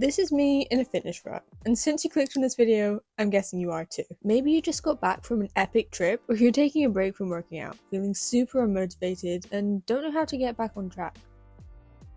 This is me in a fitness rut, and since you clicked on this video, I'm guessing you are too. Maybe you just got back from an epic trip, or you're taking a break from working out, feeling super unmotivated and don't know how to get back on track.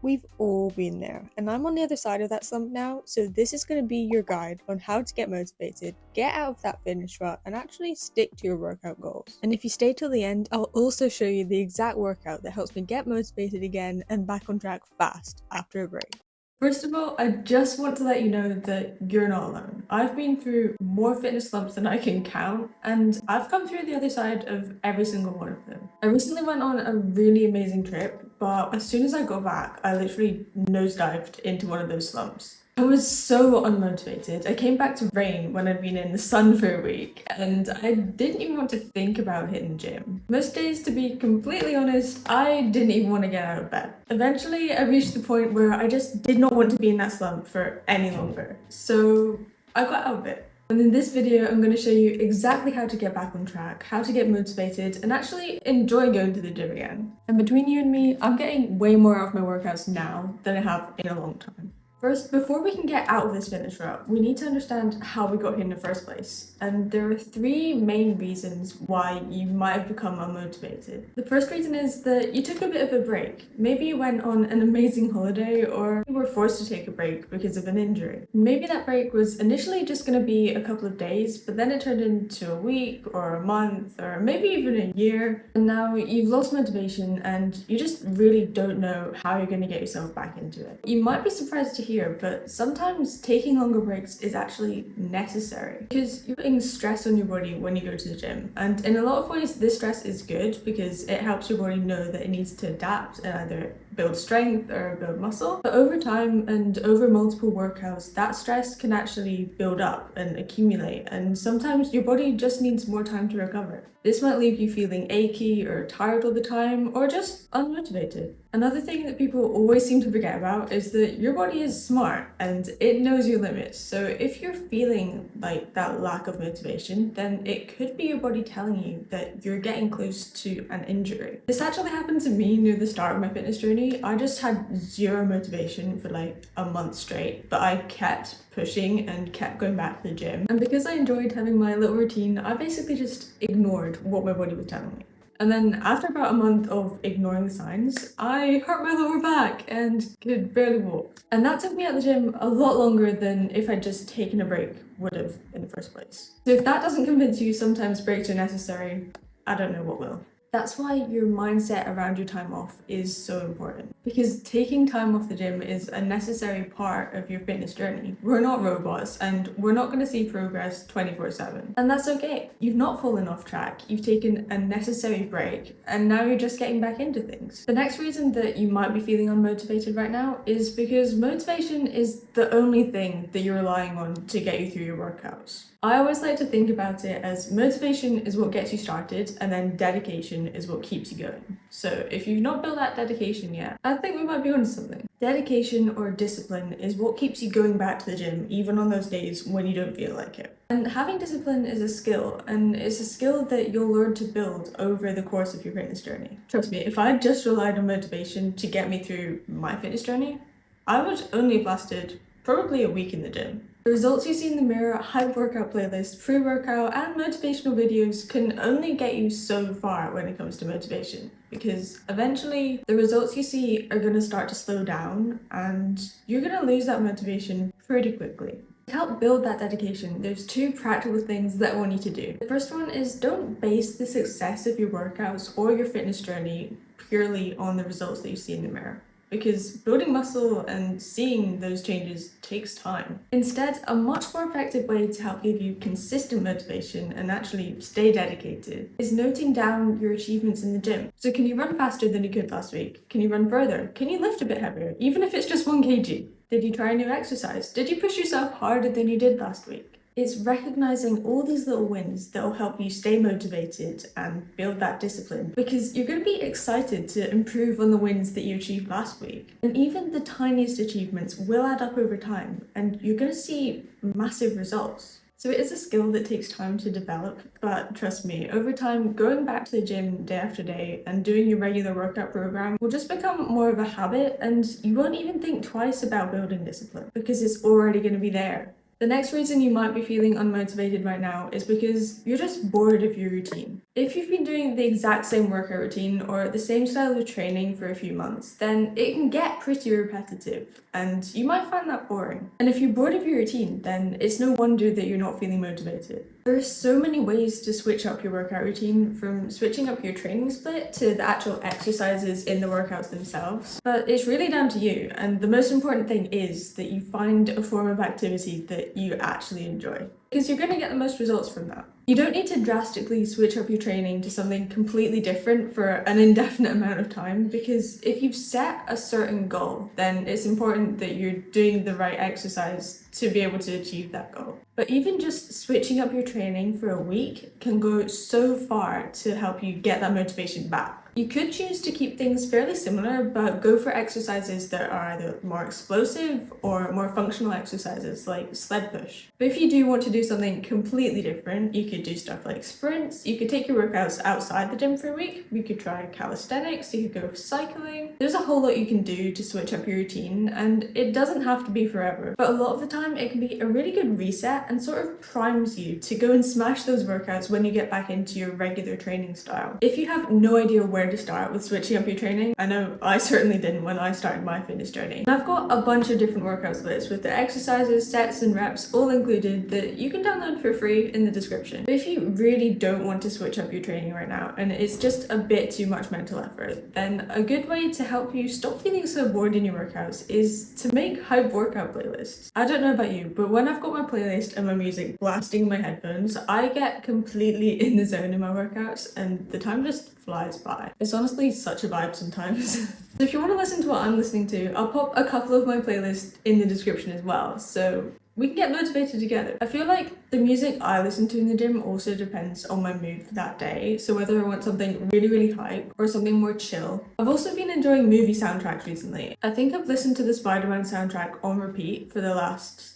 We've all been there, and I'm on the other side of that slump now, so this is going to be your guide on how to get motivated, get out of that fitness rut, and actually stick to your workout goals. And if you stay till the end, I'll also show you the exact workout that helps me get motivated again and back on track fast after a break. First of all, I just want to let you know that you're not alone. I've been through more fitness slumps than I can count, and I've come through the other side of every single one of them. I recently went on a really amazing trip, but as soon as I got back, I literally nosedived into one of those slumps. I was so unmotivated. I came back to rain when I'd been in the sun for a week, and I didn't even want to think about hitting the gym. Most days, to be completely honest, I didn't even want to get out of bed. Eventually, I reached the point where I just did not want to be in that slump for any longer, so I got out of it. And in this video, I'm going to show you exactly how to get back on track, how to get motivated, and actually enjoy going to the gym again. And between you and me, I'm getting way more out of my workouts now than I have in a long time. First, before we can get out of this fitness rut, we need to understand how we got here in the first place. And there are three main reasons why you might have become unmotivated. The first reason is that you took a bit of a break. Maybe you went on an amazing holiday, or you were forced to take a break because of an injury. Maybe that break was initially just going to be a couple of days, but then it turned into a week or a month or maybe even a year. And now you've lost motivation and you just really don't know how you're going to get yourself back into it. You might be surprised to hear, but sometimes taking longer breaks is actually necessary because you're putting stress on your body when you go to the gym. And in a lot of ways, this stress is good because it helps your body know that it needs to adapt and either build strength or build muscle. But over time and over multiple workouts, that stress can actually build up and accumulate. And sometimes your body just needs more time to recover. This might leave you feeling achy or tired all the time or just unmotivated. Another thing that people always seem to forget about is that your body is smart and it knows your limits. So if you're feeling like that lack of motivation, then it could be your body telling you that you're getting close to an injury. This actually happened to me near the start of my fitness journey. I just had zero motivation for like a month straight, but I kept pushing and kept going back to the gym. And because I enjoyed having my little routine, I basically just ignored what my body was telling me. And then after about a month of ignoring the signs, I hurt my lower back and could barely walk. And that took me at the gym a lot longer than if I'd just taken a break would have in the first place. So if that doesn't convince you sometimes breaks are necessary, I don't know what will. That's why your mindset around your time off is so important, because taking time off the gym is a necessary part of your fitness journey. We're not robots and we're not going to see progress 24/7. And that's okay. You've not fallen off track. You've taken a necessary break and now you're just getting back into things. The next reason that you might be feeling unmotivated right now is because motivation is the only thing that you're relying on to get you through your workouts. I always like to think about it as motivation is what gets you started and then dedication is what keeps you going. So if you've not built that dedication yet, I think we might be onto something. Dedication or discipline is what keeps you going back to the gym even on those days when you don't feel like it. And having discipline is a skill, and it's a skill that you'll learn to build over the course of your fitness journey. Trust me, if I just relied on motivation to get me through my fitness journey, I would only have lasted probably a week in the gym. The results you see in the mirror, hype workout playlists, pre-workout, and motivational videos can only get you so far when it comes to motivation, because eventually the results you see are going to start to slow down and you're going to lose that motivation pretty quickly. To help build that dedication, there's two practical things that I want you to do. The first one is don't base the success of your workouts or your fitness journey purely on the results that you see in the mirror, because building muscle and seeing those changes takes time. Instead, a much more effective way to help give you consistent motivation and actually stay dedicated is noting down your achievements in the gym. So can you run faster than you could last week? Can you run further? Can you lift a bit heavier, even if it's just 1 kg? Did you try a new exercise? Did you push yourself harder than you did last week? It's recognizing all these little wins that will help you stay motivated and build that discipline, because you're going to be excited to improve on the wins that you achieved last week. And even the tiniest achievements will add up over time and you're going to see massive results. So it is a skill that takes time to develop, but trust me, over time, going back to the gym day after day and doing your regular workout program will just become more of a habit, and you won't even think twice about building discipline because it's already going to be there. The next reason you might be feeling unmotivated right now is because you're just bored of your routine. If you've been doing the exact same workout routine or the same style of training for a few months, then it can get pretty repetitive and you might find that boring. And if you're bored of your routine, then it's no wonder that you're not feeling motivated. There are so many ways to switch up your workout routine, from switching up your training split to the actual exercises in the workouts themselves. But it's really down to you, and the most important thing is that you find a form of activity that you actually enjoy, because you're going to get the most results from that. You don't need to drastically switch up your training to something completely different for an indefinite amount of time, because if you've set a certain goal, then it's important that you're doing the right exercise to be able to achieve that goal. But even just switching up your training for a week can go so far to help you get that motivation back. You could choose to keep things fairly similar, but go for exercises that are either more explosive or more functional exercises like sled push. But if you do want to do something completely different, you could do stuff like sprints, you could take your workouts outside the gym for a week, you could try calisthenics, you could go cycling. There's a whole lot you can do to switch up your routine, and it doesn't have to be forever. But a lot of the time it can be a really good reset and sort of primes you to go and smash those workouts when you get back into your regular training style. If you have no idea where to start with switching up your training, I know I certainly didn't when I started my fitness journey. And I've got a bunch of different workout splits with the exercises, sets and reps all included that you can download for free in the description. But if you really don't want to switch up your training right now and it's just a bit too much mental effort, then a good way to help you stop feeling so bored in your workouts is to make hype workout playlists. I don't know about you, but when I've got my playlist and my music blasting in my headphones, I get completely in the zone in my workouts and the time just flies by. It's honestly such a vibe sometimes. So if you want to listen to what I'm listening to, I'll pop a couple of my playlists in the description as well, so we can get motivated together. I feel like the music I listen to in the gym also depends on my mood for that day, so whether I want something really hype or something more chill. I've also been enjoying movie soundtracks recently. I think I've listened to the Spider-Man soundtrack on repeat for the last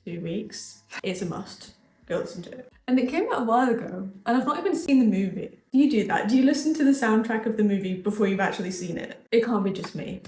2 weeks. It's a must. Go listen to it. And it came out a while ago, and I've not even seen the movie. Do you do that? Do you listen to the soundtrack of the movie before you've actually seen it? It can't be just me.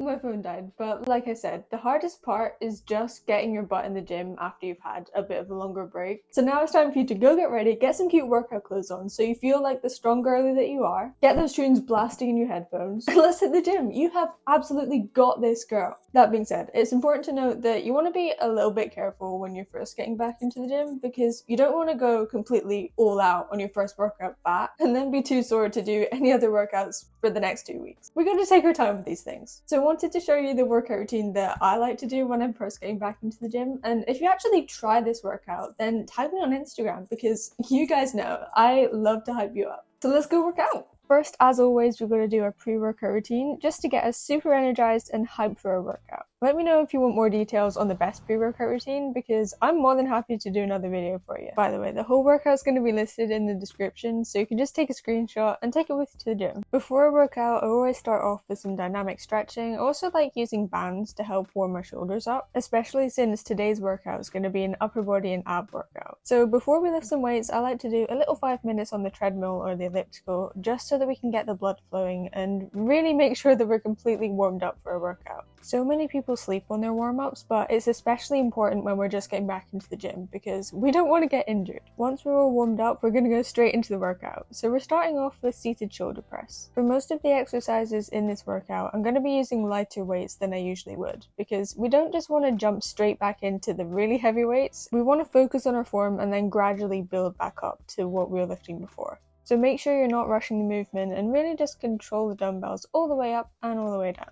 My phone died, but like I said, the hardest part is just getting your butt in the gym after you've had a bit of a longer break. So now it's time for you to go get ready, get some cute workout clothes on so you feel like the strong girly that you are, get those tunes blasting in your headphones, and let's hit the gym. You have absolutely got this, girl. That being said, it's important to note that you want to be a little bit careful when you're first getting back into the gym, because you don't want to go completely all out on your first workout back and then be too sore to do any other workouts for the next 2 weeks. We got to take our time with these things. So I wanted to show you the workout routine that I like to do when I'm first getting back into the gym, and if you actually try this workout, then tag me on Instagram, because you guys know I love to hype you up. So let's go work out. First, as always, we're going to do our pre-workout routine just to get us super energized and hyped for our workout. Let me know if you want more details on the best pre-workout routine, because I'm more than happy to do another video for you. By the way, the whole workout's going to be listed in the description, so you can just take a screenshot and take it with you to the gym. Before I work out, I always start off with some dynamic stretching. I also like using bands to help warm my shoulders up, especially since today's workout is going to be an upper body and ab workout. So before we lift some weights, I like to do a little 5 minutes on the treadmill or the elliptical, just so that we can get the blood flowing and really make sure that we're completely warmed up for a workout. So many people sleep on their warm-ups, but it's especially important when we're just getting back into the gym, because we don't want to get injured. Once we're all warmed up, we're going to go straight into the workout. So we're starting off with seated shoulder press. For most of the exercises in this workout, I'm going to be using lighter weights than I usually would, because we don't just want to jump straight back into the really heavy weights. We want to focus on our form and then gradually build back up to what we were lifting before. So make sure you're not rushing the movement and really just control the dumbbells all the way up and all the way down.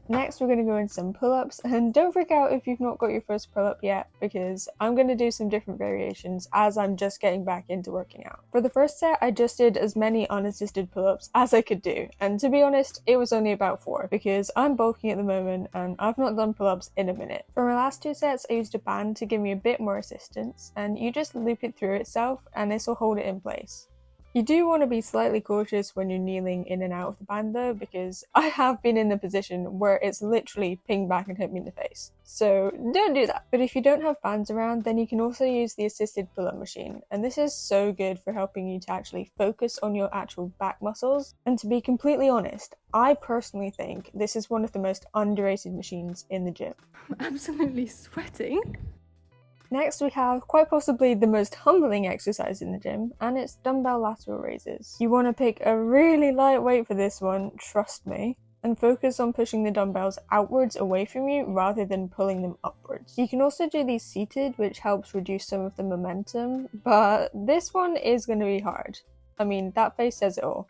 Next, we're going to go into some pull-ups, and don't freak out if you've not got your first pull-up yet, because I'm going to do some different variations as I'm just getting back into working out. For the first set, I just did as many unassisted pull-ups as I could do, and to be honest, it was only about 4, because I'm bulking at the moment and I've not done pull-ups in a minute. For my last 2 sets, I used a band to give me a bit more assistance, and you just loop it through itself and this will hold it in place. You do want to be slightly cautious when you're kneeling in and out of the band though, because I have been in the position where it's literally pinged back and hit me in the face. So don't do that. But if you don't have bands around, then you can also use the assisted pull-up machine. And this is so good for helping you to actually focus on your actual back muscles. And to be completely honest, I personally think this is one of the most underrated machines in the gym. I'm absolutely sweating. Next we have quite possibly the most humbling exercise in the gym, and it's dumbbell lateral raises. You want to pick a really light weight for this one, trust me, and focus on pushing the dumbbells outwards away from you rather than pulling them upwards. You can also do these seated, which helps reduce some of the momentum, but this one is going to be hard. I mean, that face says it all.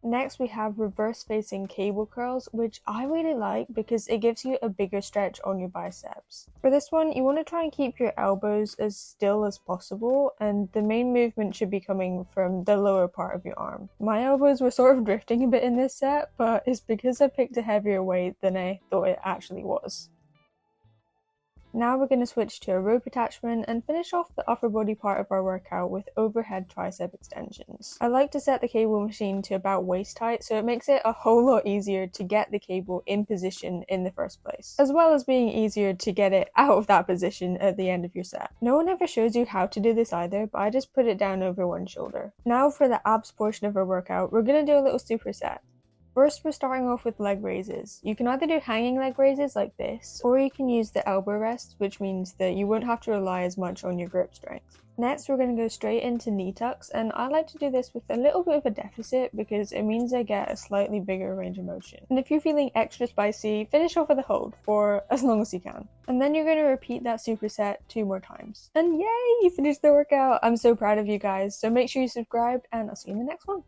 Next we have reverse facing cable curls, which I really like because it gives you a bigger stretch on your biceps. For this one, you want to try and keep your elbows as still as possible, and the main movement should be coming from the lower part of your arm. My elbows were sort of drifting a bit in this set, but it's because I picked a heavier weight than I thought it actually was. Now we're going to switch to a rope attachment and finish off the upper body part of our workout with overhead tricep extensions. I like to set the cable machine to about waist height, so it makes it a whole lot easier to get the cable in position in the first place, as well as being easier to get it out of that position at the end of your set. No one ever shows you how to do this either, but I just put it down over one shoulder. Now for the abs portion of our workout, we're going to do a little superset. First, we're starting off with leg raises. You can either do hanging leg raises like this, or you can use the elbow rest, which means that you won't have to rely as much on your grip strength. Next, we're going to go straight into knee tucks, and I like to do this with a little bit of a deficit because it means I get a slightly bigger range of motion. And if you're feeling extra spicy, finish off with a hold for as long as you can. And then you're going to repeat that superset 2 more times. And yay, you finished the workout! I'm so proud of you guys, so make sure you subscribe, and I'll see you in the next one.